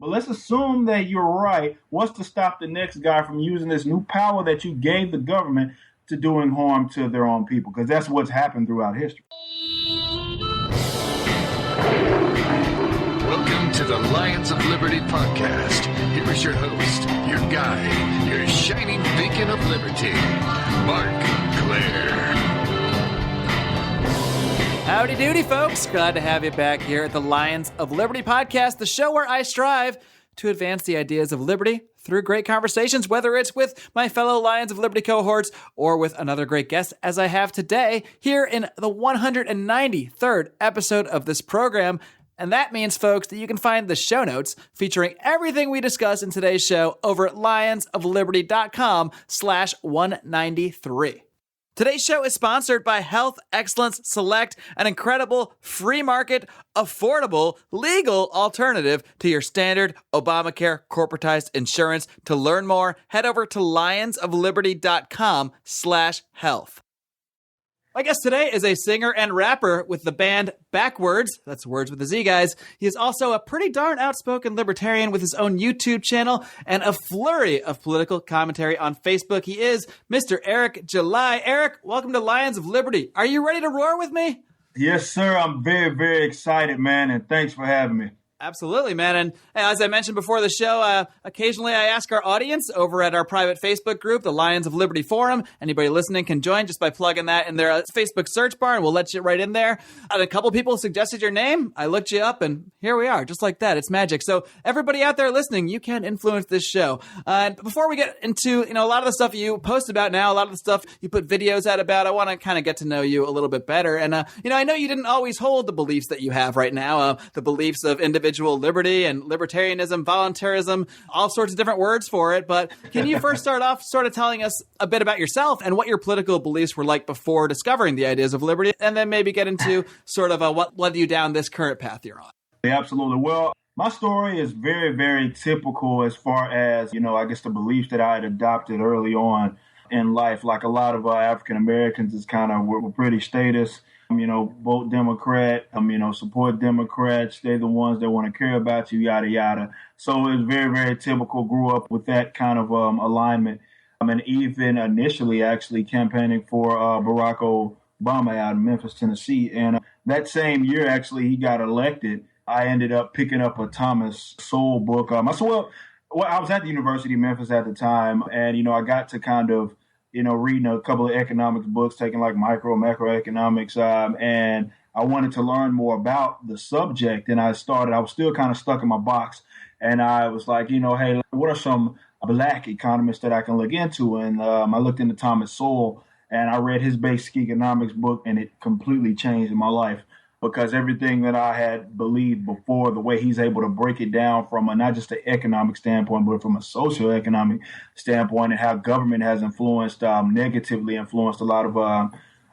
But let's assume that you're right. What's to stop the next guy from using this new power that you gave the government to doing harm to their own people? Because that's what's happened throughout history. Welcome to the Lions of Liberty podcast. Here is your host, your guide, your shining beacon of liberty, Mark Claire. Howdy doody, folks. Glad to have you back here at the Lions of Liberty podcast, the show where I strive to advance the ideas of liberty through great conversations, whether it's with my fellow Lions of Liberty cohorts or with another great guest, as I have today here in the 193rd episode of this program. And that means, folks, that you can find the show notes featuring everything we discuss in today's show over at lionsofliberty.com/193. Today's show is sponsored by Health Excellence Select, an incredible free market, affordable, legal alternative to your standard Obamacare corporatized insurance. To learn more, head over to lionsofliberty.com/health. My guest today is a singer and rapper with the band Backwards. That's Words with a Z, guys. He is also a pretty darn outspoken libertarian with his own YouTube channel and a flurry of political commentary on Facebook. He is Mr. Eric July. Eric, welcome to Lions of Liberty. Are you ready to roar with me? Yes, sir. I'm very, very excited, man, and thanks for having me. Absolutely, man. And as I mentioned before the show, occasionally I ask our audience over at our private Facebook group, the Lions of Liberty Forum. Anybody listening can join just by plugging that in their Facebook search bar, and we'll let you right in there. And a couple people suggested your name. I looked you up, and here we are, just like that. It's magic. So everybody out there listening, you can influence this show. And before we get into a lot of the stuff you post about now, a lot of the stuff you put videos out about, I want to kind of get to know you a little bit better. And I know you didn't always hold the beliefs that you have right now, the beliefs of individual liberty and libertarianism, voluntarism, all sorts of different words for it. But can you first start off sort of telling us a bit about yourself and what your political beliefs were like before discovering the ideas of liberty, and then maybe get into sort of what led you down this current path you're on? Yeah, absolutely. Well, my story is very, very typical as far as, I guess the beliefs that I had adopted early on in life. Like a lot of African Americans, is kind of, we're pretty status. Vote Democrat, support Democrats. They're the ones that want to care about you, yada, yada. So it's very, very typical. Grew up with that kind of alignment. And even initially actually campaigning for Barack Obama out of Memphis, Tennessee. And that same year, actually, he got elected. I ended up picking up a Thomas Sowell book. I was at the University of Memphis at the time, and, I got to kind of, reading a couple of economics books, taking like micro, macroeconomics, and I wanted to learn more about the subject. And I was still kind of stuck in my box. And I was like, hey, what are some black economists that I can look into? And I looked into Thomas Sowell, and I read his basic economics book, and it completely changed my life. Because everything that I had believed before, the way he's able to break it down from not just an economic standpoint, but from a socioeconomic standpoint, and how government has negatively influenced a lot of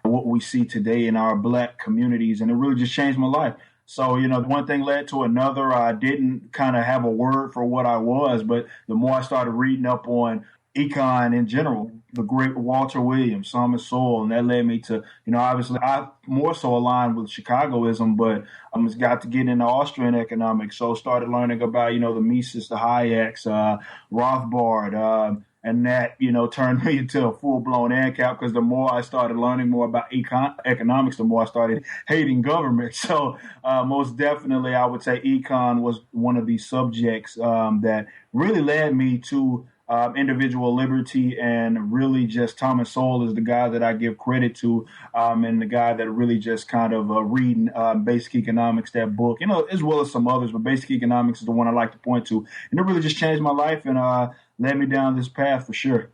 what we see today in our black communities. And it really just changed my life. So, one thing led to another. I didn't kind of have a word for what I was, but the more I started reading up on econ in general, the great Walter Williams, Thomas Sowell, and that led me to, obviously I more so aligned with Chicagoism, but I got to get into Austrian economics. So started learning about, the Mises, the Hayeks, Rothbard, and that, turned me into a full-blown ANCAP, because the more I started learning more about economics, the more I started hating government. So most definitely I would say econ was one of these subjects that really led me to individual liberty, and really just Thomas Sowell is the guy that I give credit to, and the guy that really just kind of reading Basic Economics, that book, as well as some others, but Basic Economics is the one I like to point to. And it really just changed my life and led me down this path for sure.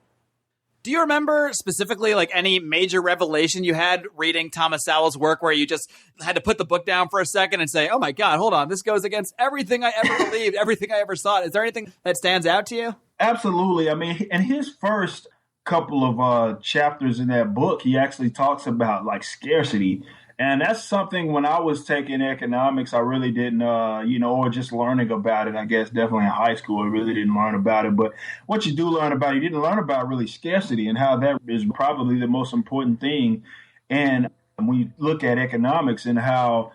Do you remember specifically like any major revelation you had reading Thomas Sowell's work where you just had to put the book down for a second and say, oh my God, hold on, this goes against everything I ever believed, everything I ever saw? Is there anything that stands out to you? Absolutely. I mean, in his first couple of chapters in that book, he actually talks about like scarcity. And that's something when I was taking economics, I really didn't, or just learning about it, I guess, definitely in high school, I really didn't learn about it. But what you do learn about, you didn't learn about really scarcity and how that is probably the most important thing. And when you look at economics and how,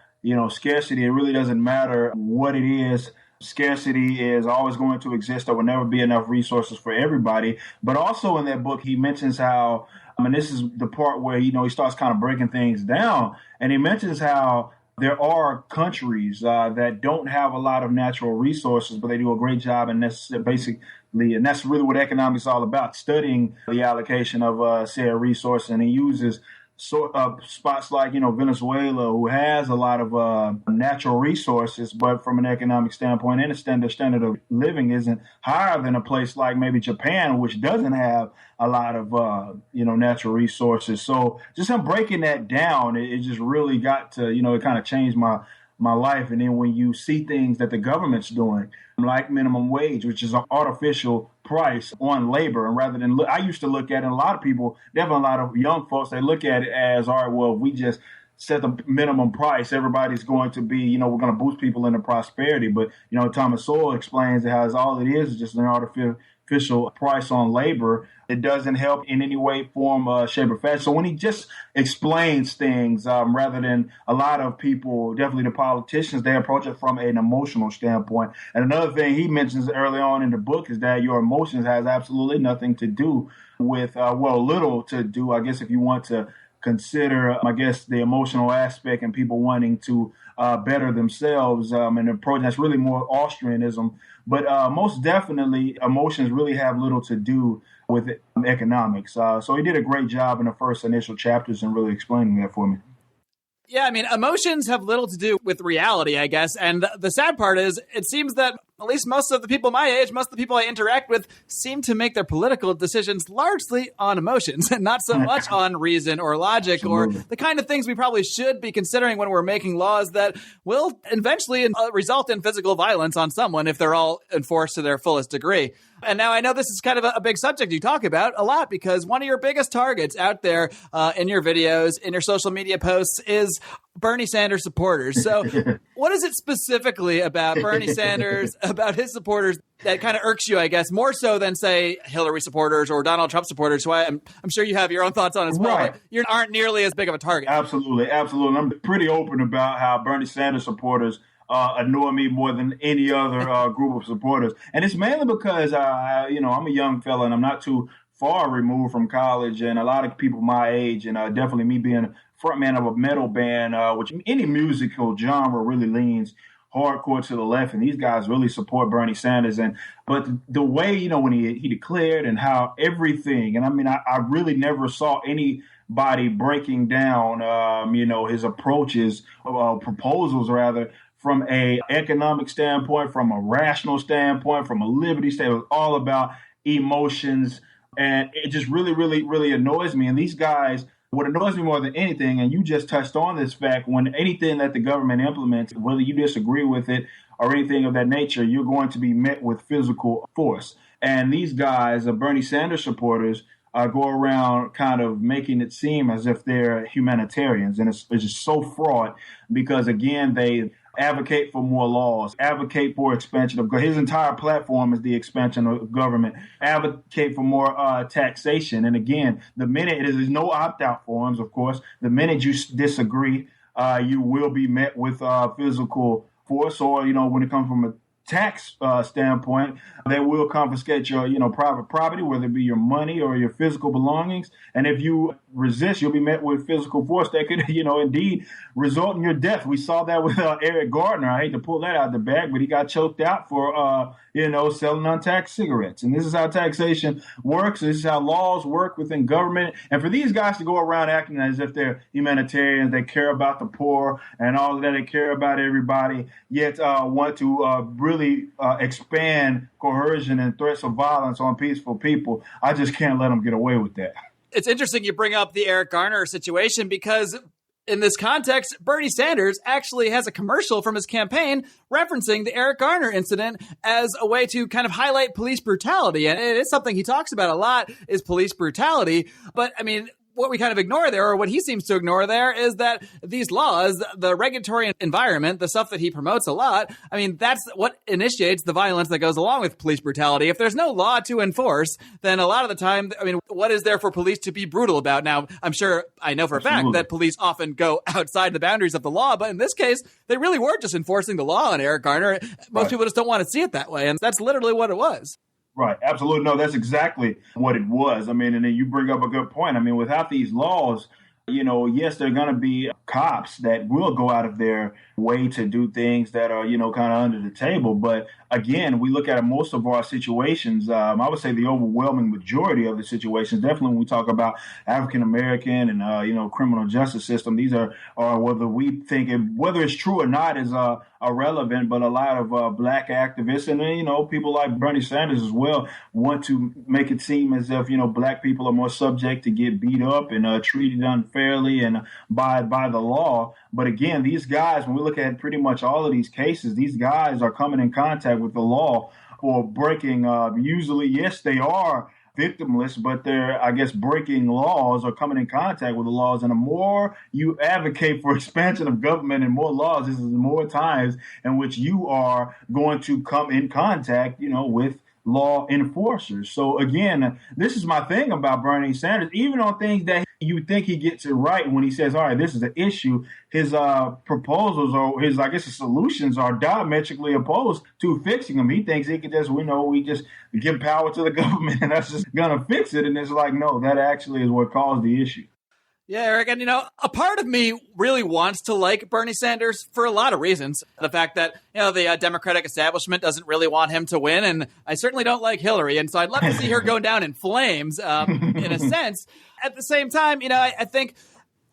scarcity, it really doesn't matter what it is. scarcity is always going to exist. There will never be enough resources for everybody. But also in that book, he mentions how, and this is the part where, he starts kind of breaking things down. And he mentions how there are countries that don't have a lot of natural resources, but they do a great job. And that's really what economics is all about, studying the allocation of said resource. And he uses spots like, Venezuela, who has a lot of natural resources, but from an economic standpoint and a standard of living isn't higher than a place like maybe Japan, which doesn't have a lot of, natural resources. So just him breaking that down, it just really got to, it kind of changed my life. And then when you see things that the government's doing, like minimum wage, which is an artificial price on labor, and rather than I used to look at it, and a lot of people, definitely a lot of young folks, they look at it as, all right, well, if we just set the minimum price, everybody's going to be, we're going to boost people into prosperity. But, Thomas Sowell explains how all it is just an artificial price on labor. It doesn't help in any way, form, shape, or fashion. So when he just explains things, rather than a lot of people, definitely the politicians, they approach it from an emotional standpoint. And another thing he mentions early on in the book is that your emotions has absolutely nothing to do with, little to do, I guess, if you want to consider, the emotional aspect and people wanting to better themselves, and approach that's really more Austrianism. But most definitely, emotions really have little to do with economics. So he did a great job in the first initial chapters in really explaining that for me. Yeah, emotions have little to do with reality, I guess. And the sad part is, it seems that at least most of the people my age, most of the people I interact with, seem to make their political decisions largely on emotions and not so much on reason or logic or the kind of things we probably should be considering when we're making laws that will eventually result in physical violence on someone if they're all enforced to their fullest degree. And now I know this is kind of a big subject you talk about a lot, because one of your biggest targets out there in your videos, in your social media posts, is Bernie Sanders supporters. So what is it specifically about Bernie Sanders, about his supporters, that kind of irks you, I guess, more so than, say, Hillary supporters or Donald Trump supporters, who I'm sure you have your own thoughts on as well, right. But you aren't nearly as big of a target. Absolutely. I'm pretty open about how Bernie Sanders supporters annoy me more than any other group of supporters. And it's mainly because, I'm a young fella and I'm not too far removed from college, and a lot of people my age, and definitely me being frontman of a metal band, which any musical genre really leans hardcore to the left, and these guys really support Bernie Sanders. But the way, when he declared and how everything, and I really never saw anybody breaking down, his approaches, proposals rather, from a economic standpoint, from a rational standpoint, from a liberty standpoint. It was all about emotions, and it just really, really, really annoys me. And these guys, what annoys me more than anything, and you just touched on this fact, when anything that the government implements, whether you disagree with it or anything of that nature, you're going to be met with physical force. And these guys, Bernie Sanders supporters, go around kind of making it seem as if they're humanitarians. And it's just so fraught because, again, they advocate for more laws, advocate for expansion of his entire platform is the expansion of government, advocate for more taxation. And again, the minute there's no opt-out forms, of course, the minute you disagree, you will be met with physical force, or, when it comes from a tax standpoint, they will confiscate your, private property, whether it be your money or your physical belongings. And if you resist, you'll be met with physical force that could, indeed result in your death. We saw that with Eric Gardner. I hate to pull that out of the bag, but he got choked out for, selling untaxed cigarettes. And this is how taxation works. This is how laws work within government. And for these guys to go around acting as if they're humanitarians, they care about the poor and all of that, they care about everybody, yet want to really expand coercion and threats of violence on peaceful people, I just can't let them get away with that. It's interesting you bring up the Eric Garner situation, because in this context, Bernie Sanders actually has a commercial from his campaign referencing the Eric Garner incident as a way to kind of highlight police brutality. And it is something he talks about a lot, is police brutality. But what we kind of ignore there, or what he seems to ignore there, is that these laws, the regulatory environment, the stuff that he promotes a lot, I mean, that's what initiates the violence that goes along with police brutality. If there's no law to enforce, then a lot of the time, I mean, what is there for police to be brutal about? Now, I know for a fact that police often go outside the boundaries of the law, but in this case, they really were just enforcing the law on Eric Garner. Most people just don't want to see it that way, and that's literally what it was. Right. Absolutely. No, that's exactly what it was. I mean, and then you bring up a good point. I mean, without these laws, yes, there are going to be cops that will go out of their way to do things that are, kind of under the table. But again, we look at most of our situations. I would say the overwhelming majority of the situations, definitely when we talk about African American and, criminal justice system, these are whether we think whether it's true or not is irrelevant. But a lot of black activists and then, people like Bernie Sanders as well want to make it seem as if, black people are more subject to get beat up and treated unfairly and by the law. But again, these guys, when we look at pretty much all of these cases, these guys are coming in contact with the law or breaking. Usually, yes, they are victimless, but they're, I guess, breaking laws or coming in contact with the laws. And the more you advocate for expansion of government and more laws, this is more times in which you are going to come in contact, with law enforcers. So again, this is my thing about Bernie Sanders. Even on things that you think he gets it right when he says, all right, this is an issue, his proposals or his solutions are diametrically opposed to fixing them. He thinks he could just, we just give power to the government and that's just going to fix it. And it's like, no, that actually is what caused the issue. Yeah, Eric, and a part of me really wants to like Bernie Sanders for a lot of reasons. The fact that, the Democratic establishment doesn't really want him to win, and I certainly don't like Hillary, and so I'd love to see her go down in flames, in a sense. At the same time, I think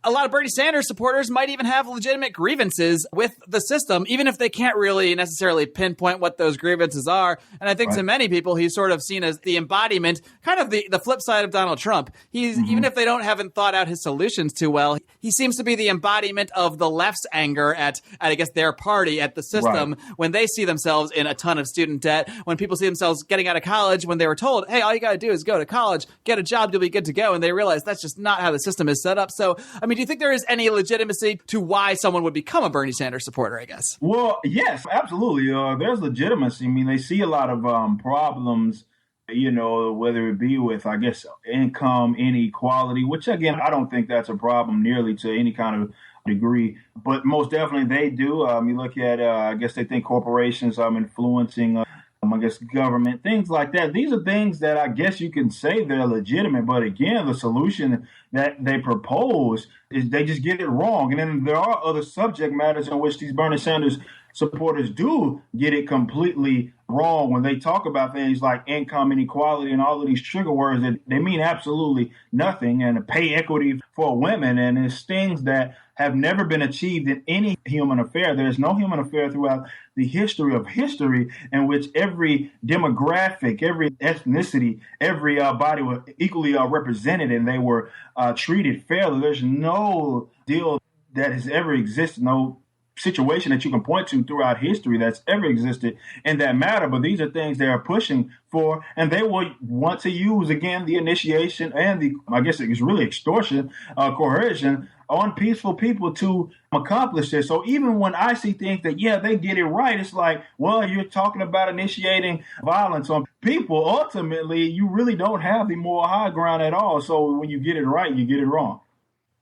a lot of Bernie Sanders supporters might even have legitimate grievances with the system, even if they can't really necessarily pinpoint what those grievances are. And I think to many people, he's sort of seen as the embodiment, kind of the flip side of Donald Trump. He's even if they haven't thought out his solutions too well, he seems to be the embodiment of the left's anger at I guess, their party, at the system, when they see themselves in a ton of student debt, when people see themselves getting out of college, when they were told, hey, all you got to do is go to college, get a job, you'll be good to go. And they realize that's just not how the system is set up. So, I mean, do you think there is any legitimacy to why someone would become a Bernie Sanders supporter, I guess? Well, yes, absolutely. There's legitimacy. I mean, they see a lot of problems, whether it be with, I guess, income inequality, which, again, I don't think that's a problem nearly to any kind of degree, but most definitely they do. You look at, I guess they think corporations influencing I guess government, things like that. These are things that I guess you can say they're legitimate. But again, the solution that they propose is they just get it wrong. And then there are other subject matters in which these Bernie Sanders supporters do get it completely wrong when they talk about things like income inequality and all of these trigger words that they mean absolutely nothing, and pay equity for women. And it's things that have never been achieved in any human affair. There's no human affair throughout the history of history in which every demographic, every ethnicity, every body was equally represented and they were treated fairly. There's no deal that has ever existed, no situation that you can point to throughout history that's ever existed in that matter. But these are things they are pushing for, and they will want to use, again, the initiation and the, I guess it's really extortion, coercion on peaceful people to accomplish this. So even when I see things that, yeah, they get it right, it's like, well, you're talking about initiating violence on people. Ultimately, you really don't have the moral high ground at all. So when you get it right, you get it wrong.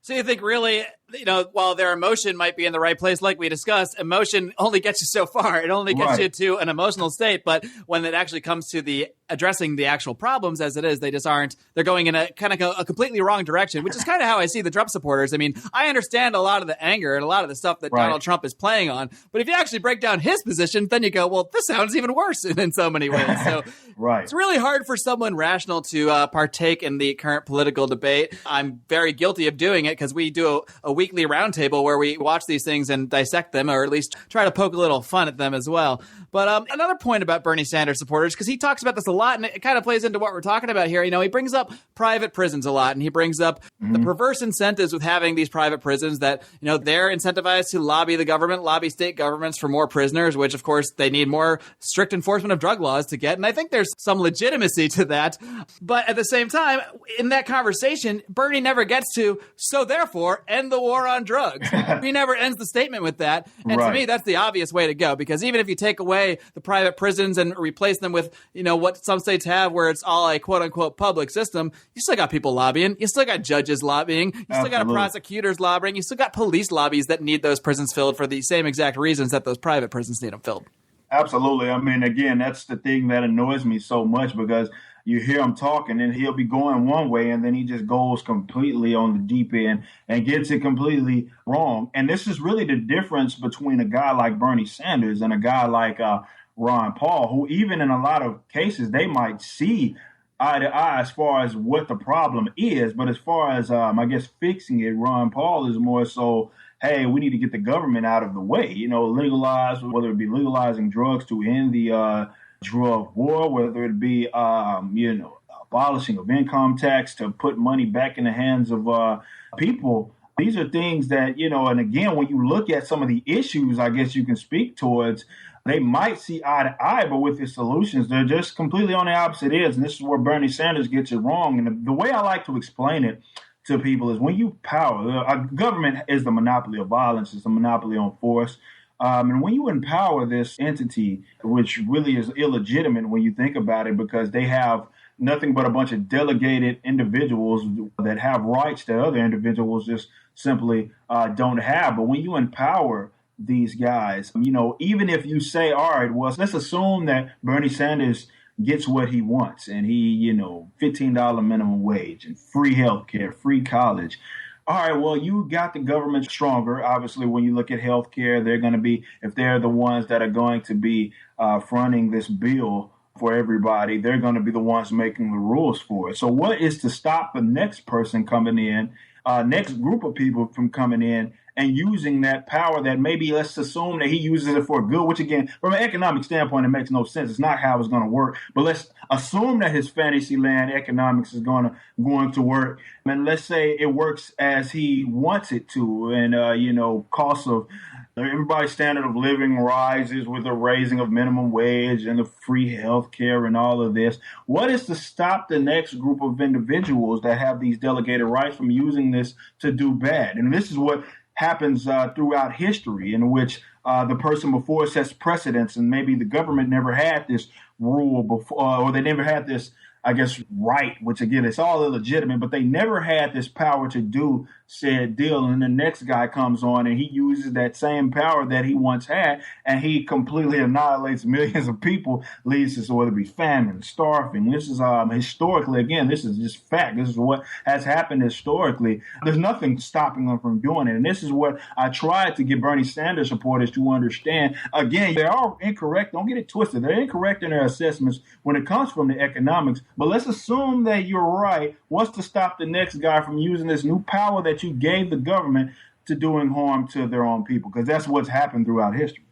So you think really, while their emotion might be in the right place, like we discussed, emotion only gets you so far. It only gets you to an emotional state. But when it actually comes to the addressing the actual problems as it is, they just aren't. They're going in a kind of a completely wrong direction, which is kind of how I see the Trump supporters. I mean, I understand a lot of the anger and a lot of the stuff that Donald Trump is playing on. But if you actually break down his position, then you go, well, this sounds even worse in so many ways. So it's really hard for someone rational to partake in the current political debate. I'm very guilty of doing it because we do a weekly roundtable where we watch these things and dissect them, or at least try to poke a little fun at them as well. But another point about Bernie Sanders supporters, because he talks about this a lot, and it kind of plays into what we're talking about here. He brings up private prisons a lot, and he brings up the perverse incentives with having these private prisons that, they're incentivized to lobby the government, lobby state governments for more prisoners, which, of course, they need more strict enforcement of drug laws to get. And I think there's some legitimacy to that. But at the same time, in that conversation, Bernie never gets to, so therefore, end the war on drugs. He never ends the statement with that. And to me, that's the obvious way to go, because even if you take away the private prisons and replace them with, what some states have where it's all a quote unquote public system, you still got people lobbying. You still got judges lobbying. You still got prosecutors lobbying. You still got police lobbies that need those prisons filled for the same exact reasons that those private prisons need them filled. Absolutely. I mean, again, that's the thing that annoys me so much, because you hear him talking and he'll be going one way and then he just goes completely on the deep end and gets it completely wrong. And this is really the difference between a guy like Bernie Sanders and a guy like Ron Paul, who even in a lot of cases, they might see eye to eye as far as what the problem is. But as far as, I guess, fixing it, Ron Paul is more so, hey, we need to get the government out of the way, legalize, whether it be legalizing drugs to end the drug war, whether it be, abolishing of income tax to put money back in the hands of people. These are things that, and again, when you look at some of the issues, I guess you can speak towards, they might see eye to eye, but with the solutions, they're just completely on the opposite ends. And this is where Bernie Sanders gets it wrong. And the way I like to explain it to people is, when you government is the monopoly of violence, it's the monopoly on force. And when you empower this entity, which really is illegitimate when you think about it, because they have nothing but a bunch of delegated individuals that have rights that other individuals just simply don't have. But when you empower these guys, even if you say, all right, well, let's assume that Bernie Sanders gets what he wants and he, $15 minimum wage and free health care, free college. All right, well, you got the government stronger. Obviously, when you look at healthcare, they're going to be, if they're the ones that are going to be fronting this bill for everybody, they're going to be the ones making the rules for it. So what is to stop the next person coming in, next group of people from coming in and using that power that maybe, let's assume that he uses it for good, which again, from an economic standpoint, it makes no sense. It's not how it's going to work. But let's assume that his fantasy land economics is going to work. And let's say it works as he wants it to. And, costs of everybody's standard of living rises with the raising of minimum wage and the free health care and all of this. What is to stop the next group of individuals that have these delegated rights from using this to do bad? And this is what happens throughout history, in which the person before sets precedents, and maybe the government never had this rule before, or they never had this, I guess, right, which again, it's all illegitimate, but they never had this power to do said deal. And the next guy comes on and he uses that same power that he once had, and he completely annihilates millions of people, leads to whether it be famine, starving. This is historically, again, this is just fact. This is what has happened historically. There's nothing stopping them from doing it. And this is what I tried to get Bernie Sanders supporters to understand. Again, they are incorrect. Don't get it twisted. They're incorrect in their assessments when it comes from the economics. But let's assume that you're right. What's to stop the next guy from using this new power that you gave the government to doing harm to their own people? Because that's what's happened throughout history.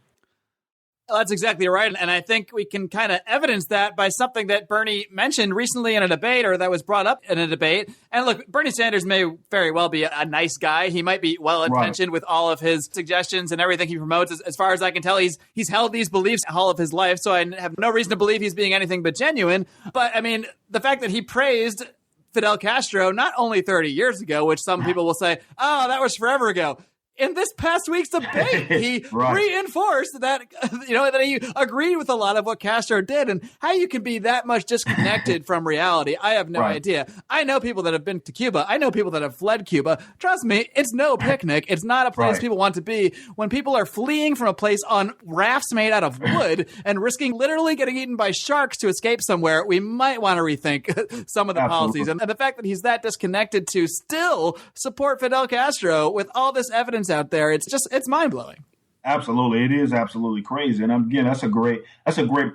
Well, that's exactly right. And I think we can kind of evidence that by something that Bernie mentioned recently in a debate, or that was brought up in a debate. And look, Bernie Sanders may very well be a nice guy. He might be well-intentioned with all of his suggestions and everything he promotes. As far as I can tell, he's held these beliefs all of his life. So I have no reason to believe he's being anything but genuine. But I mean, the fact that he praised Fidel Castro not only 30 years ago, which some people will say, oh, that was forever ago. In this past week's debate, he reinforced that, that he agreed with a lot of what Castro did, and how you can be that much disconnected from reality. I have no idea. I know people that have been to Cuba. I know people that have fled Cuba. Trust me, it's no picnic. It's not a place people want to be. When people are fleeing from a place on rafts made out of wood and risking literally getting eaten by sharks to escape somewhere, we might want to rethink some of the policies. And the fact that he's that disconnected to still support Fidel Castro with all this evidence out there, it's mind-blowing. Absolutely. It is absolutely crazy. And again, that's a great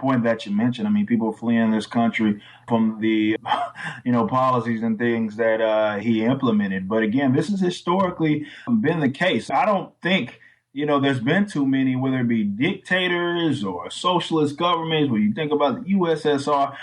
point that you mentioned. I mean, people fleeing this country from the, policies and things that he implemented. But again, this has historically been the case. I don't think there's been too many, whether it be dictators or socialist governments. When you think about the USSR,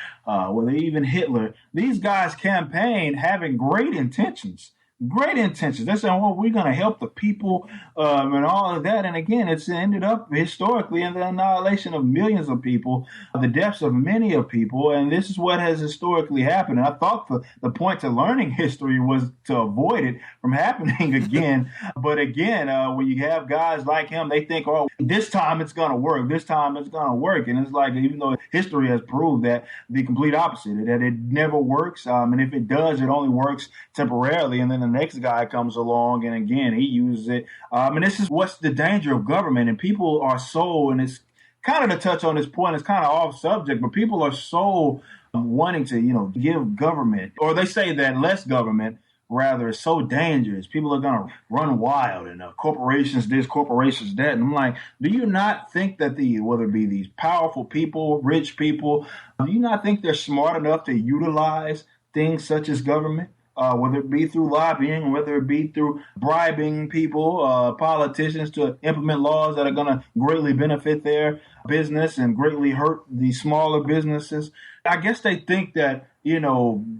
whether even Hitler, these guys campaigned having great intentions. Great intentions. They're saying, well, we're going to help the people and all of that. And again, it's ended up historically in the annihilation of millions of people, the deaths of many of people. And this is what has historically happened. And I thought the point to learning history was to avoid it from happening again. But again, when you have guys like him, they think, oh, this time it's going to work. This time it's going to work. And it's like, even though history has proved that the complete opposite, that it never works. And if it does, it only works temporarily. And then the next guy comes along and again, he uses it. And this is what's the danger of government. And people are so, and it's kind of to touch on this point, it's kind of off subject, but people are so wanting to, give government, or they say that less government rather is so dangerous. People are going to run wild and corporations this, corporations that. And I'm like, do you not think that whether it be these powerful people, rich people, do you not think they're smart enough to utilize things such as government? Whether it be through lobbying, whether it be through bribing people, politicians to implement laws that are going to greatly benefit their business and greatly hurt the smaller businesses. I guess they think that,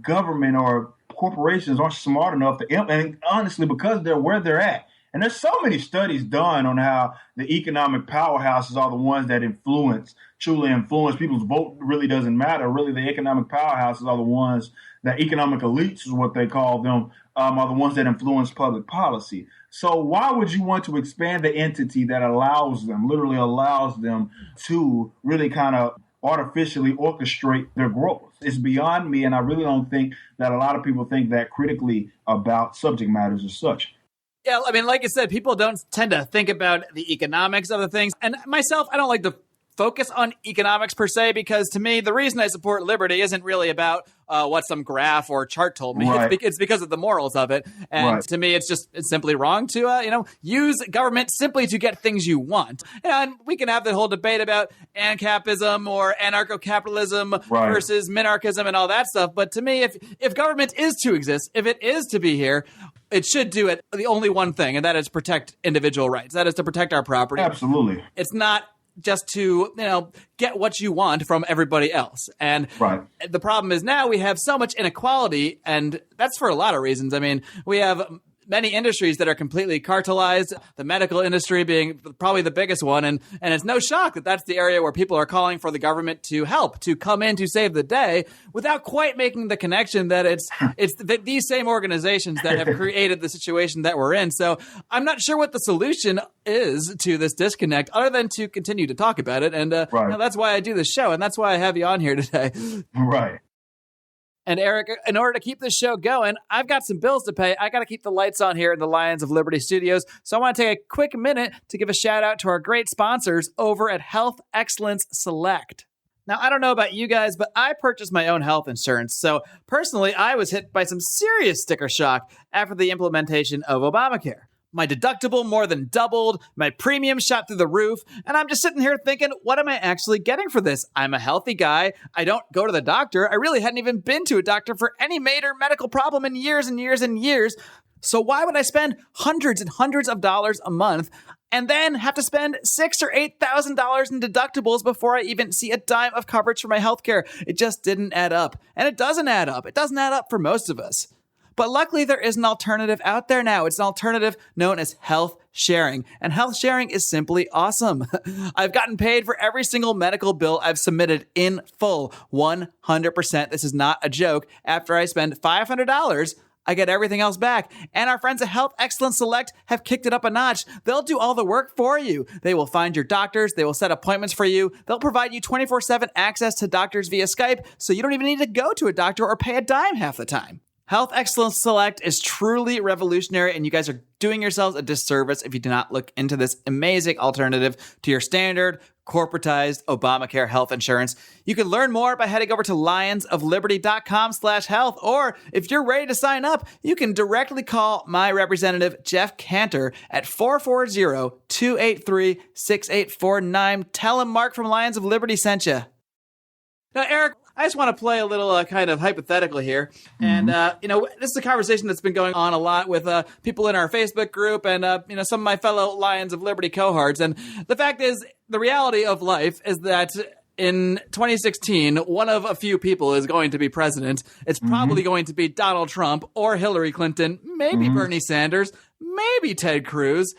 government or corporations aren't smart enough to, and honestly, because they're where they're at. And there's so many studies done on how the economic powerhouses are the ones that truly influence people's vote. Really doesn't matter. Really, the economic powerhouses are the ones that economic elites is what they call them, are the ones that influence public policy. So why would you want to expand the entity that literally allows them to really kind of artificially orchestrate their growth? It's beyond me, and I really don't think that a lot of people think that critically about subject matters as such. Yeah, I mean, like I said, people don't tend to think about the economics of the things. And myself, I don't like to focus on economics per se, because to me, the reason I support liberty isn't really about what some graph or chart told me. Right. It's because of the morals of it. And to me, it's simply wrong to, use government simply to get things you want. And we can have the whole debate about ANCAPism or anarcho-capitalism versus minarchism and all that stuff. But to me, if government is to exist, if it is to be here, it should do it the only one thing, and that is protect individual rights. That is to protect our property. Absolutely. It's not just to, get what you want from everybody else. And the problem is now we have so much inequality, and that's for a lot of reasons. I mean, we have many industries that are completely cartelized, the medical industry being probably the biggest one. And it's no shock that that's the area where people are calling for the government to help, to come in to save the day, without quite making the connection that it's these same organizations that have created the situation that we're in. So I'm not sure what the solution is to this disconnect, other than to continue to talk about it. And that's why I do this show, and that's why I have you on here today. Right. And Eric, in order to keep this show going, I've got some bills to pay. I got to keep the lights on here in the Lions of Liberty studios. So I want to take a quick minute to give a shout out to our great sponsors over at Health Excellence Select. Now, I don't know about you guys, but I purchased my own health insurance. So personally, I was hit by some serious sticker shock after the implementation of Obamacare. My deductible more than doubled, my premium shot through the roof, and I'm just sitting here thinking, what am I actually getting for this? I'm a healthy guy. I don't go to the doctor. I really hadn't even been to a doctor for any major medical problem in years and years and years. So why would I spend hundreds and hundreds of dollars a month and then have to spend $6,000 or $8,000 in deductibles before I even see a dime of coverage for my healthcare? It just didn't add up. And it doesn't add up. It doesn't add up for most of us. But luckily, there is an alternative out there now. It's an alternative known as health sharing. And health sharing is simply awesome. I've gotten paid for every single medical bill I've submitted in full, 100%. This is not a joke. After I spend $500, I get everything else back. And our friends at Health Excellence Select have kicked it up a notch. They'll do all the work for you. They will find your doctors. They will set appointments for you. They'll provide you 24/7 access to doctors via Skype, so you don't even need to go to a doctor or pay a dime half the time. Health Excellence Select is truly revolutionary, and you guys are doing yourselves a disservice if you do not look into this amazing alternative to your standard corporatized Obamacare health insurance. You can learn more by heading over to lionsofliberty.com/health, or if you're ready to sign up, you can directly call my representative, Jeff Cantor, at 440-283-6849. Tell him Mark from Lions of Liberty sent you. Now, Eric, I just want to play a little kind of hypothetical here. And, this is a conversation that's been going on a lot with people in our Facebook group and, some of my fellow Lions of Liberty cohorts. And the fact is, the reality of life is that in 2016, one of a few people is going to be president. It's probably going to be Donald Trump or Hillary Clinton, maybe Bernie Sanders, maybe Ted Cruz.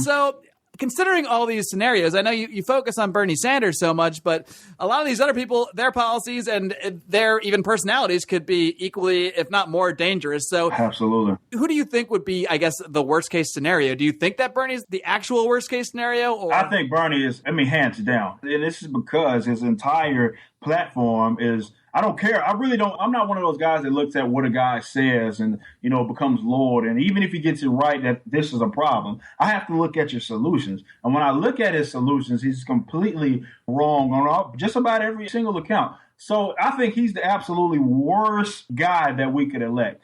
So considering all these scenarios, I know you focus on Bernie Sanders so much, but a lot of these other people, their policies and their even personalities could be equally, if not more, dangerous. So absolutely, who do you think would be, I guess, the worst case scenario? Do you think that Bernie's the actual worst case scenario? Or? I think Bernie is, hands down. And this is because his entire platform is, I don't care. I really don't. I'm not one of those guys that looks at what a guy says and, becomes Lord. And even if he gets it right that this is a problem, I have to look at your solutions. And when I look at his solutions, he's completely wrong on just about every single account. So I think he's the absolutely worst guy that we could elect.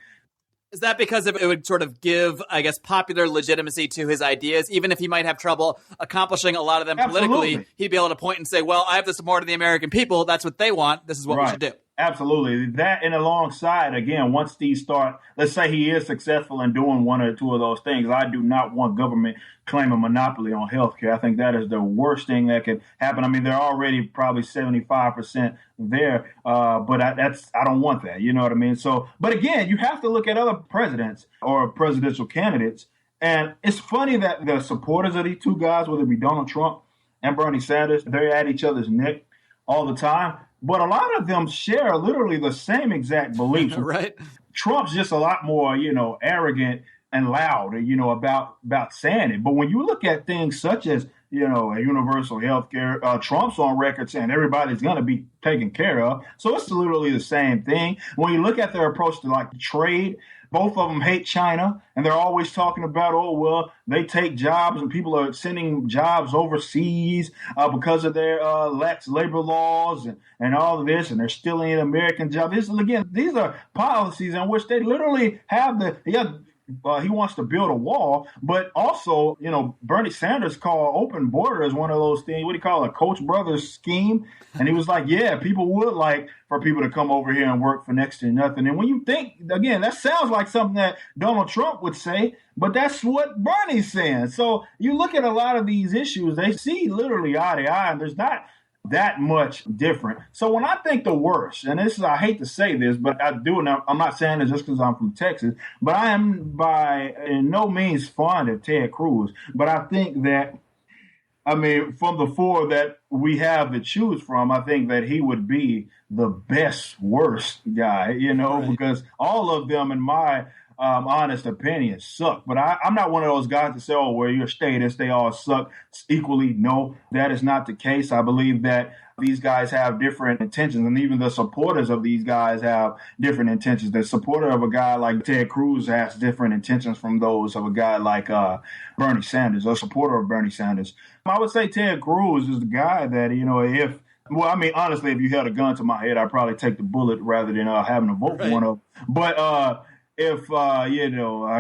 Is that because it would sort of give, I guess, popular legitimacy to his ideas? Even if he might have trouble accomplishing a lot of them politically, he'd be able to point and say, well, I have the support of the American people. That's what they want. This is what we should do. Absolutely. That and alongside, again, once these start, let's say he is successful in doing one or two of those things, I do not want government claim a monopoly on healthcare. I think that is the worst thing that could happen. I mean, they're already probably 75% there, but I don't want that. You know what I mean? So, but again, you have to look at other presidents or presidential candidates. And it's funny that the supporters of these two guys, whether it be Donald Trump and Bernie Sanders, they're at each other's neck all the time. But a lot of them share literally the same exact beliefs. Right. Trump's just a lot more, arrogant and loud, about saying it. But when you look at things such as, a universal health care, Trump's on record saying everybody's going to be taken care of. So it's literally the same thing. When you look at their approach to like trade, both of them hate China, and they're always talking about, they take jobs and people are sending jobs overseas because of their lax labor laws and all of this, and they're stealing American jobs. These are policies in which they literally have he wants to build a wall, but also, Bernie Sanders called open borders one of those things. What do you call it? A Koch brothers scheme. And he was like, yeah, people would like for people to come over here and work for next to nothing. And when you think, again, that sounds like something that Donald Trump would say, but that's what Bernie's saying. So you look at a lot of these issues, they see literally eye to eye, and there's not that much different. So when I think the worst, and I hate to say this, but I do, and I'm not saying this just because I'm from Texas, but I am by in no means fond of Ted Cruz. But I think that, from the four that we have to choose from, I think that he would be the best, worst guy, right. Because all of them, in my honest opinion, suck. But I'm not one of those guys to say, your status, they all suck equally. No, that is not the case. I believe that these guys have different intentions, and even the supporters of these guys have different intentions. The supporter of a guy like Ted Cruz has different intentions from those of a guy like Bernie Sanders, a supporter of Bernie Sanders. I would say Ted Cruz is the guy that, honestly, if you held a gun to my head, I'd probably take the bullet rather than having to vote for one of them. But I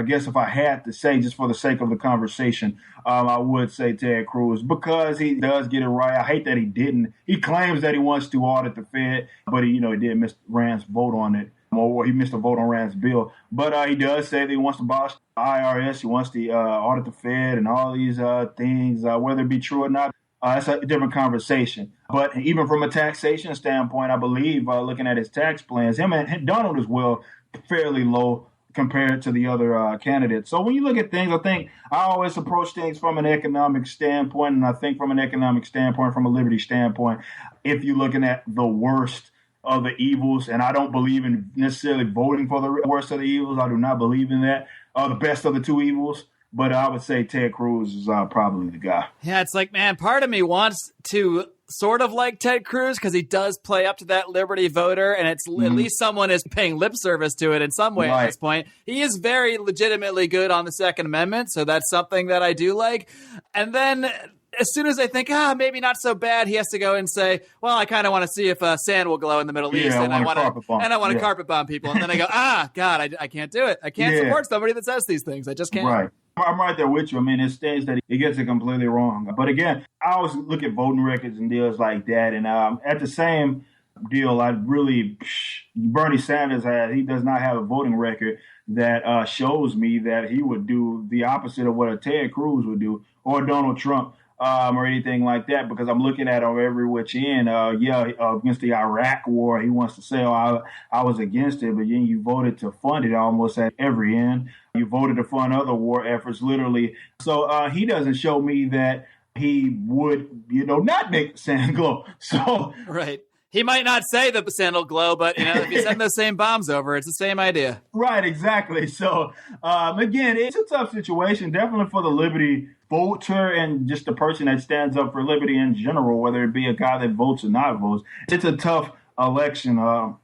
guess if I had to say, just for the sake of the conversation, I would say Ted Cruz, because he does get it right. I hate that he didn't. He claims that he wants to audit the Fed, but he did miss Rand's vote on it, or he missed a vote on Rand's bill. But he does say that he wants to abolish the IRS. He wants to audit the Fed and all these things, whether it be true or not. That's a different conversation. But even from a taxation standpoint, I believe, looking at his tax plans, him and Donald as well, fairly low compared to the other candidates. So when you look at things, I think I always approach things from an economic standpoint, and I think from an economic standpoint, from a liberty standpoint, if you're looking at the worst of the evils, and I don't believe in necessarily voting for the worst of the evils. I do not believe in that, the best of the two evils. But I would say Ted Cruz is probably the guy. Yeah, it's like, man, part of me wants to sort of like Ted Cruz because he does play up to that liberty voter, and it's at least someone is paying lip service to it in some way at this point. He is very legitimately good on the Second Amendment, so that's something that I do like. And then as soon as I think, maybe not so bad, he has to go and say, well, I kind of want to see if sand will glow in the Middle East, and I want to carpet bomb people. And then I go, God, I can't do it. I can't support somebody that says these things. I just can't. Right. I'm right there with you. It's things that he gets it completely wrong. But again, I always look at voting records and deals like that. And at the same deal. Bernie Sanders he does not have a voting record that shows me that he would do the opposite of what a Ted Cruz would do or Donald Trump. Or anything like that, because I'm looking at him every which end. Against the Iraq war, he wants to say, I was against it, but then you voted to fund it almost at every end. You voted to fund other war efforts, literally. So he doesn't show me that he would, not make the sand glow. So right. He might not say the sandal glow, but if you send those same bombs over, it's the same idea. Right, exactly. So again, it's a tough situation, definitely for the liberty voter and just the person that stands up for liberty in general, whether it be a guy that votes or not votes. It's a tough election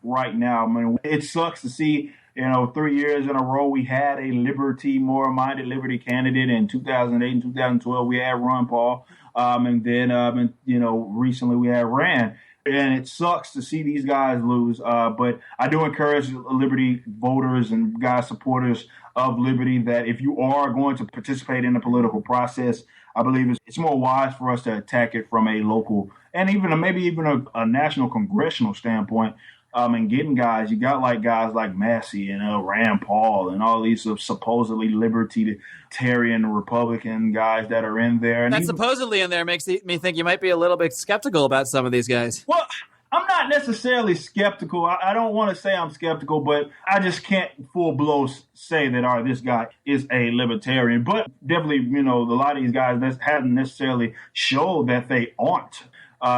right now. I mean, it sucks to see, 3 years in a row we had a more-minded liberty candidate. In 2008 and 2012, we had Ron Paul. And then, recently we had Rand. And it sucks to see these guys lose. But I do encourage liberty voters and guys, supporters of liberty, that if you are going to participate in the political process, I believe it's more wise for us to attack it from a local and maybe even a national congressional standpoint. And getting guys, you got guys like Massey and Rand Paul and all these supposedly libertarian Republican guys that are in there. And that supposedly in there makes me think you might be a little bit skeptical about some of these guys. Well, I'm not necessarily skeptical. I don't want to say I'm skeptical, but I just can't full blow say that, this guy is a libertarian. But definitely, a lot of these guys that haven't necessarily showed that they aren't.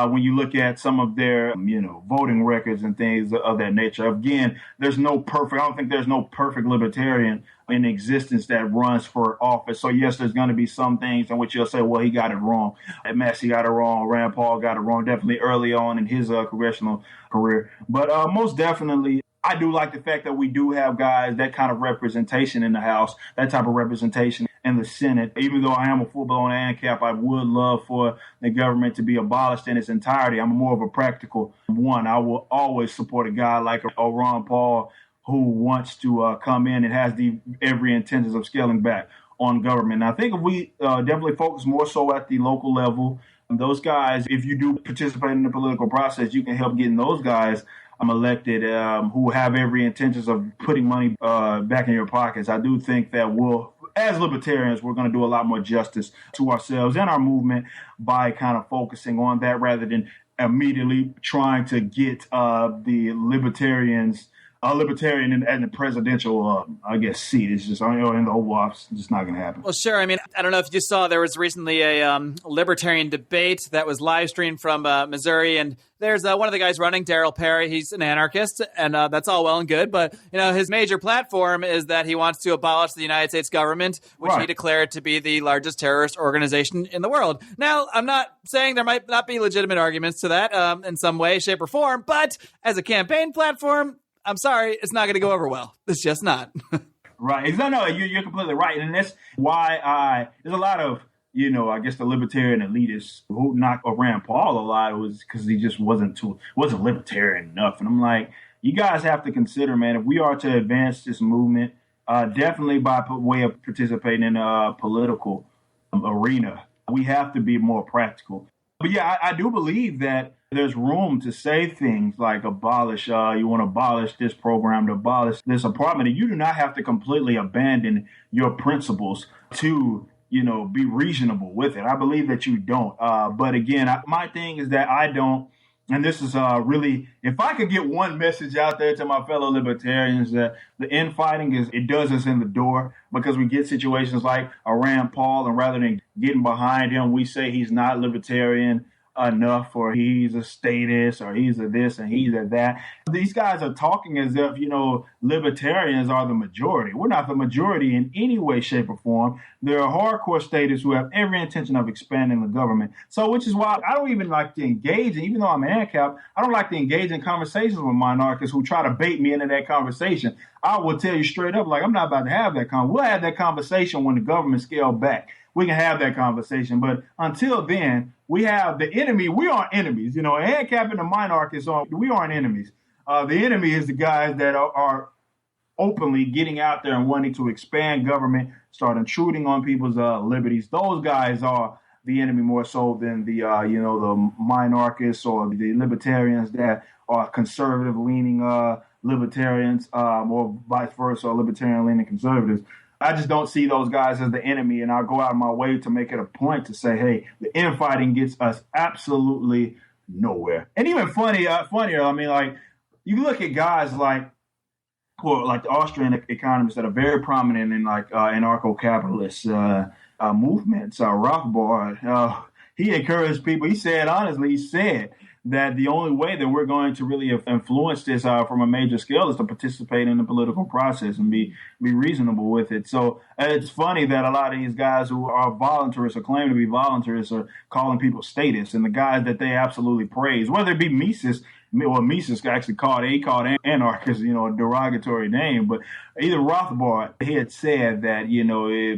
When you look at some of their, voting records and things of that nature. Again, I don't think there's no perfect libertarian in existence that runs for office. So, yes, there's going to be some things in which you'll say, well, he got it wrong. Massey got it wrong. Rand Paul got it wrong, definitely early on in his congressional career. But most definitely, I do like the fact that we do have guys, that kind of representation in the House, that type of representation in the Senate. Even though I am a full-blown ANCAP, I would love for the government to be abolished in its entirety. I'm more of a practical one. I will always support a guy like a Ron Paul who wants to come in and has every intentions of scaling back on government. And I think if we definitely focus more so at the local level, those guys, if you do participate in the political process, you can help getting those guys elected who have every intentions of putting money back in your pockets. I do think that as libertarians, we're going to do a lot more justice to ourselves and our movement by kind of focusing on that rather than immediately trying to get the libertarian in the presidential, seat. It's just, in the Oval Office, it's just not going to happen. Well, sure. I mean, I don't know if you saw, there was recently a libertarian debate that was live streamed from Missouri, and there's one of the guys running, Darryl Perry. He's an anarchist, and that's all well and good. But, his major platform is that he wants to abolish the United States government, which he declared to be the largest terrorist organization in the world. Now, I'm not saying there might not be legitimate arguments to that in some way, shape, or form, but as a campaign platform, I'm sorry, it's not going to go over well. It's just not. Right. No, you're completely right. And that's why there's a lot of, the libertarian elitists who knock Rand Paul a lot was because he just wasn't libertarian enough. And I'm like, you guys have to consider, man, if we are to advance this movement, definitely by way of participating in a political arena, we have to be more practical. But yeah, I do believe that there's room to say things like you want to abolish this program, to abolish this apartment. And you do not have to completely abandon your principles to, be reasonable with it. I believe that you don't. But again, my thing is that I don't. And this is really, if I could get one message out there to my fellow libertarians, that the infighting it does us in the door, because we get situations like a Rand Paul, and rather than getting behind him, we say he's not libertarian enough, or he's a statist, or he's a this and he's a that. These guys are talking as if, libertarians are the majority. We're not the majority in any way, shape, or form. There are hardcore statists who have every intention of expanding the government. So, which is why I don't even like to engage, even though I'm an ANCAP, I don't like to engage in conversations with monarchists who try to bait me into that conversation. I will tell you straight up, I'm not about to have that conversation. We'll have that conversation when the government scales back. We can have that conversation. But until then, we have the enemy. We aren't enemies. ANCAP and the monarchists, we aren't enemies. The enemy is the guys that are openly getting out there and wanting to expand government, start intruding on people's liberties. Those guys are the enemy more so than the the minarchists or the libertarians that are conservative leaning libertarians, or vice versa, libertarian leaning conservatives. I just don't see those guys as the enemy, and I'll go out of my way to make it a point to say, hey, the infighting gets us absolutely nowhere. And even funnier, I mean, like, you look at guys like the Austrian economists that are very prominent in like anarcho-capitalist movements. Rothbard, he encouraged people. He said that the only way that we're going to really influence this from a major scale is to participate in the political process and be reasonable with it. So it's funny that a lot of these guys who are voluntarists or claim to be voluntarists are calling people statists, and the guys that they absolutely praise, whether it be Mises. Well, Mises actually called anarchists, a derogatory name. But either Rothbard, he had said that,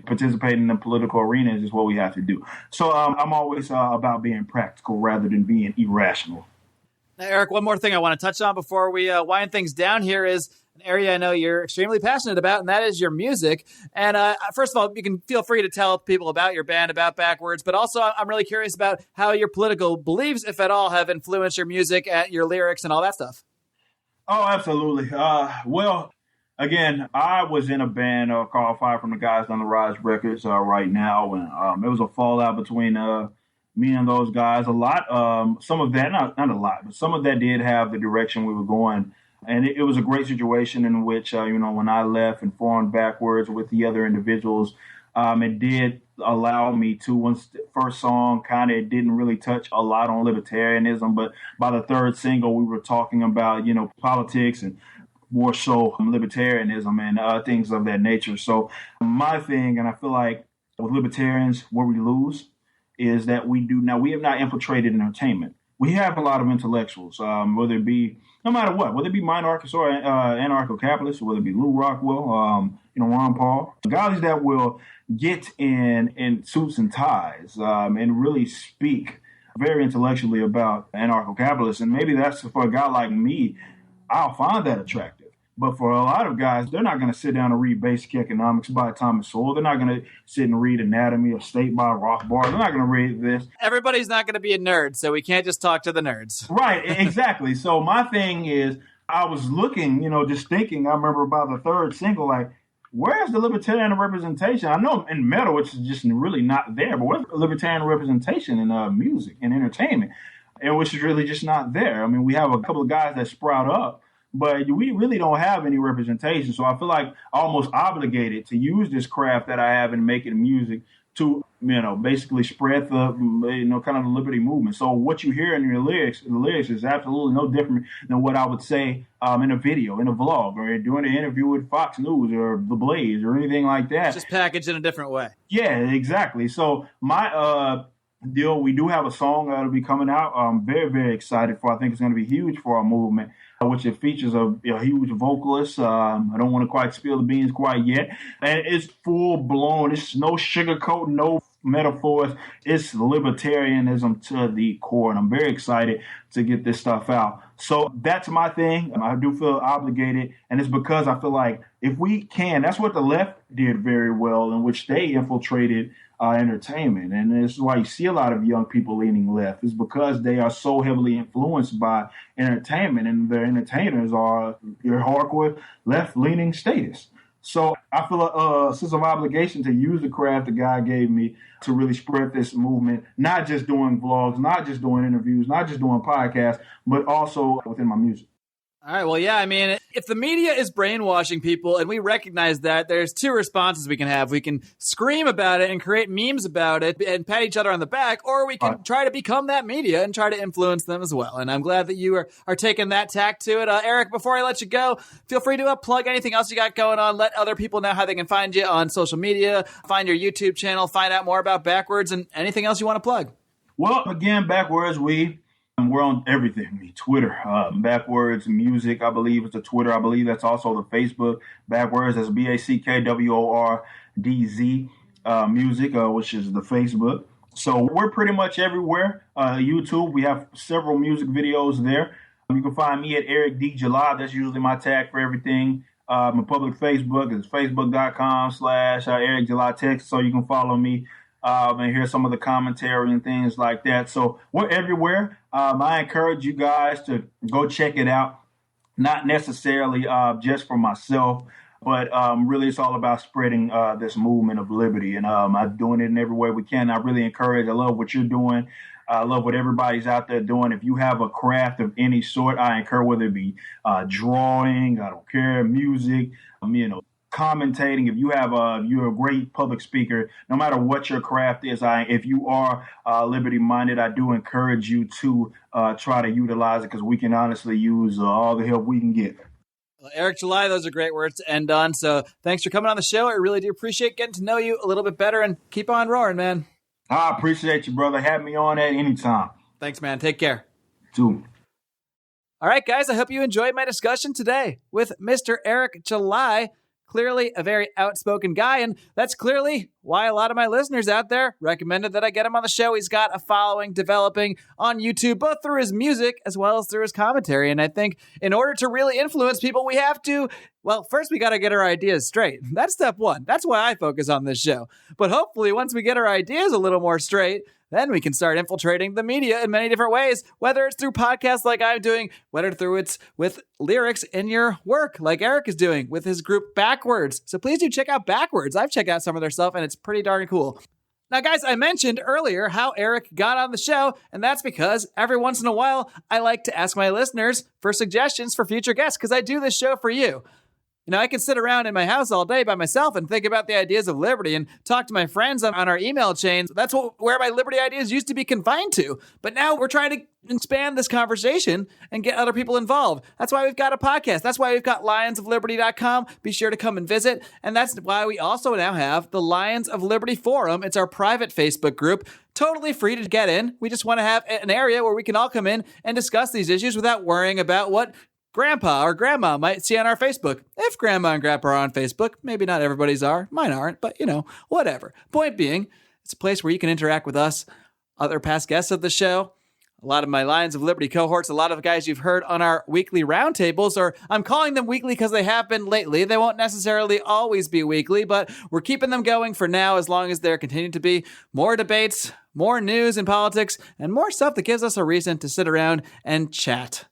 participating in the political arena is what we have to do. So I'm always about being practical rather than being irrational. Now, Eric, one more thing I want to touch on before we wind things down here is an area I know you're extremely passionate about, and that is your music. And first of all, you can feel free to tell people about your band, about Backwards, but also I'm really curious about how your political beliefs, if at all, have influenced your music, your lyrics, and all that stuff. Oh, absolutely. Well, again, I was in a band called Fire from the Guys on the Rise Records right now, and it was a fallout between me and those guys. A lot, some of that, not a lot, but some of that did have the direction we were going. And it was a great situation in which, when I left and formed Backwards with the other individuals, it did allow me to, once the first song it didn't really touch a lot on libertarianism, but by the third single, we were talking about, politics and more so libertarianism and things of that nature. So my thing, and I feel like with libertarians, where we lose is that we have not infiltrated entertainment. We have a lot of intellectuals, whether it be, no matter what, whether it be minarchists or anarcho-capitalists, whether it be Lou Rockwell, Ron Paul, guys that will get in suits and ties and really speak very intellectually about anarcho-capitalists. And maybe that's for a guy like me, I'll find that attractive. But for a lot of guys, they're not going to sit down and read Basic Economics by Thomas Sowell. They're not going to sit and read Anatomy of State by Rothbard. They're not going to read this. Everybody's not going to be a nerd, so we can't just talk to the nerds. Right, exactly. So my thing is, I was looking, just thinking, I remember about the third single, like, where's the libertarian representation? I know in metal, it's just really not there, but where's the libertarian representation in music and entertainment? And which is really just not there. I mean, we have a couple of guys that sprout up, but we really don't have any representation. So I feel like almost obligated to use this craft that I have in making music to, basically spread the, kind of the liberty movement. So what you hear in the lyrics is absolutely no different than what I would say in a video, in a vlog, or during an interview with Fox News or The Blaze or anything like that. Just packaged in a different way. Yeah, exactly. So my deal, we do have a song that'll be coming out. I'm very, very excited for. I think it's going to be huge for our movement, which it features a huge vocalist. I don't want to quite spill the beans quite yet. And it's full blown. It's no sugarcoat, no metaphors. It's libertarianism to the core. And I'm very excited to get this stuff out. So that's my thing. I do feel obligated. And it's because I feel like if we can, that's what the left did very well, in which they infiltrated entertainment. And this is why you see a lot of young people leaning left, is because they are so heavily influenced by entertainment, and their entertainers are your hardcore left-leaning statists. So I feel a sense of obligation to use the craft that God gave me to really spread this movement, not just doing vlogs, not just doing interviews, not just doing podcasts, but also within my music. All right. Well, yeah, I mean, if the media is brainwashing people and we recognize that, there's two responses we can have. We can scream about it and create memes about it and pat each other on the back, or we can try to become that media and try to influence them as well. And I'm glad that you are taking that tack to it. Eric, before I let you go, feel free to plug anything else you got going on. Let other people know how they can find you on social media, find your YouTube channel, find out more about Backwards, and anything else you want to plug. Well, again, Backwards, we're on everything. Twitter, Backwards Music, I believe it's the Twitter. I believe that's also the Facebook. Backwards, that's BACKWORDZ Music, which is the Facebook. So we're pretty much everywhere. YouTube, we have several music videos there. You can find me at Eric D. July. That's usually my tag for everything. My public Facebook is facebook.com/Eric July Text. So you can follow me and hear some of the commentary and things like that. So we're everywhere. I encourage you guys to go check it out. Not necessarily just for myself, but really it's all about spreading this movement of liberty. And I'm doing it in every way we can. I really encourage. I love what you're doing. I love what everybody's out there doing. If you have a craft of any sort, I encourage, whether it be drawing, I don't care, music, commentating. If you have you're a great public speaker, no matter what your craft is, if you are liberty minded, I do encourage you to try to utilize it, because we can honestly use all the help we can get. Well, Eric July, those are great words to end on. So thanks for coming on the show. I really do appreciate getting to know you a little bit better, and keep on roaring, man. I appreciate you, brother. Have me on at any time. Thanks, man. Take care. Too. All right, guys, I hope you enjoyed my discussion today with Mr. Eric July. Clearly a very outspoken guy, and that's clearly why a lot of my listeners out there recommended that I get him on the show. He's got a following developing on YouTube, both through his music as well as through his commentary. And I think in order to really influence people, we have to, well, first we got to get our ideas straight. That's step one. That's why I focus on this show. But hopefully once we get our ideas a little more straight, then we can start infiltrating the media in many different ways, whether it's through podcasts like I'm doing, whether through it's with lyrics in your work like Eric is doing with his group Backwards. So please do check out Backwards. I've checked out some of their stuff and it's pretty darn cool. Now, guys, I mentioned earlier how Eric got on the show, and that's because every once in a while, I like to ask my listeners for suggestions for future guests, because I do this show for you. I can sit around in my house all day by myself and think about the ideas of liberty and talk to my friends on our email chains. That's where my liberty ideas used to be confined to. But now we're trying to expand this conversation and get other people involved. That's why we've got a podcast. That's why we've got lionsofliberty.com. Be sure to come and visit. And that's why we also now have the Lions of Liberty Forum. It's our private Facebook group. Totally free to get in. We just want to have an area where we can all come in and discuss these issues without worrying about what Grandpa or Grandma might see on our Facebook. If Grandma and Grandpa are on Facebook, maybe not everybody's are. Mine aren't, but whatever. Point being, it's a place where you can interact with us, other past guests of the show, a lot of my Lions of Liberty cohorts, a lot of the guys you've heard on our weekly roundtables, or I'm calling them weekly because they have been lately. They won't necessarily always be weekly, but we're keeping them going for now as long as there continue to be more debates, more news in politics, and more stuff that gives us a reason to sit around and chat.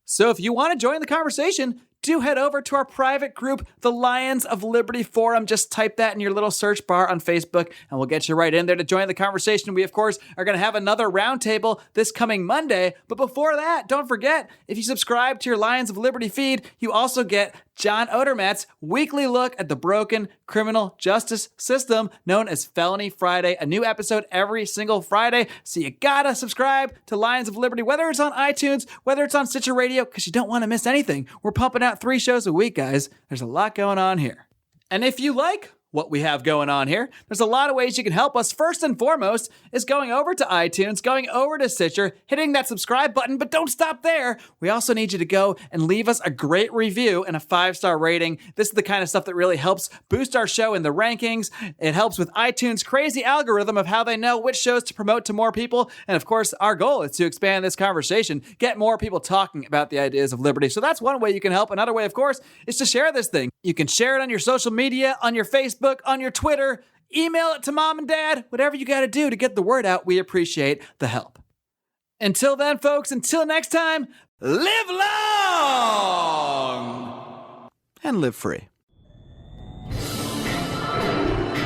So if you want to join the conversation, do head over to our private group, the Lions of Liberty Forum. Just type that in your little search bar on Facebook, and we'll get you right in there to join the conversation. We, of course, are going to have another roundtable this coming Monday. But before that, don't forget, if you subscribe to your Lions of Liberty feed, you also get John Odermatt's weekly look at the broken criminal justice system known as Felony Friday. A new episode every single Friday. So you gotta subscribe to Lions of Liberty, whether it's on iTunes, whether it's on Stitcher Radio, because you don't want to miss anything. We're pumping out 3 shows a week, guys. There's a lot going on here. And if you like what we have going on here, there's a lot of ways you can help us. First and foremost is going over to iTunes, going over to Stitcher, hitting that subscribe button, but don't stop there. We also need you to go and leave us a great review and a 5-star rating. This is the kind of stuff that really helps boost our show in the rankings. It helps with iTunes' crazy algorithm of how they know which shows to promote to more people. And of course, our goal is to expand this conversation, get more people talking about the ideas of liberty. So that's one way you can help. Another way, of course, is to share this thing. You can share it on your social media, on your Facebook, on your Twitter, email it to mom and dad, whatever you got to do to get the word out. We appreciate the help. Until then, folks, until next time, live long and live free.